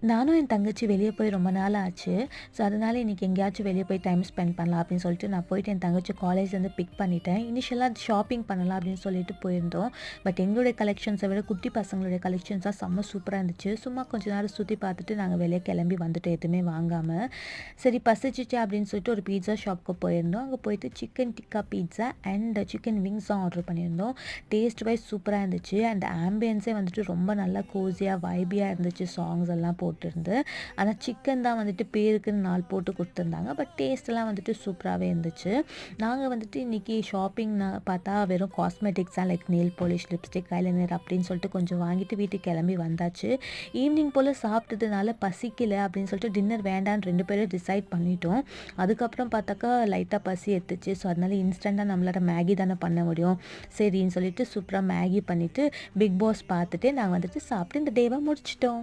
நானும் என் தங்கச்சி வெளிய போய் ரொம்ப நாள் ஆச்சு. ஸோ, அதனால இன்னைக்கு எங்கேயாச்சும் வெளிய போய் டைம் ஸ்பெண்ட் பண்ணலாம் அப்படின்னு சொல்லிட்டு, நான் போயிட்டு என் தங்கச்சி காலேஜ்லேருந்து பிக் பண்ணிட்டேன். இனிஷியலா ஷாப்பிங் பண்ணலாம் அப்படின்னு சொல்லிட்டு போயிருந்தோம். பட் எங்களுடைய கலெக்ஷன்ஸை விட குட்டி பசங்களுடைய கலெக்ஷன்ஸ் தான் செம்ம சூப்பரா இருந்துச்சு. சும்மா கொஞ்ச நேரம் சுத்தி பார்த்துட்டு நாங்க வெளிய கிளம்பி வந்துட்டோம் எதுவுமே வாங்காம. சரி பசிச்சுச்சு அப்படின்னு சொல்லிட்டு ஒரு பீட்சா ஷாப்க்கு போயிருந்தோம். அங்க போயிட்டு chicken tikka pizza and chicken wings தான் ஆர்டர் பண்ணியிருந்தோம். டேஸ்ட் வைஸ் சூப்பரா இருந்துச்சு. அண்ட் ஆம்பியன்ஸே வந்துட்டு ரொம்ப நல்லா கோஸியா, வைபியா இருந்துச்சு. சாங்ஸ் எல்லாம் போட்டிருந்து. ஆனா சிக்கன் தான் வந்துட்டு பேருக்குன்னு 4 போட்டு குடுத்துருந்தாங்க. பட் டேஸ்ட்லாம் வந்துட்டு சூப்பராவே இருந்துச்சு. நாங்க வந்துட்டு இன்னைக்கு ஷாப்பிங்னா பார்த்தா வெறும் காஸ்மெட்டிக்ஸ் தான் like nail polish, lipstick, eyeliner அப்படின்னு சொல்லிட்டு கொஞ்சம் வாங்கிட்டு வீட்டுக்கு கிளம்பி வந்தாச்சு. ஈவினிங் போல சாப்பிட்டதுனால பசிக்கல அப்படின்னு சொல்லிட்டு டின்னர் வேண்டான்னு 2 பேரும் டிசைட் பண்ணிட்டோம். அதுக்கப்புறம் பார்த்தாக்கா லைட்டா பசி எடுத்துச்சு. ஸோ அதனால இன்ஸ்டன்ட்டா நம்மளால மேகி தானே பண்ண முடியும். சரின்னு சொல்லிட்டு சூப்பரா மேகி பண்ணிட்டு, பிக் பாஸ் பார்த்துட்டு நாங்க வந்துட்டு சாப்பிட்டு இந்த டேவ முடிச்சுட்டோம்.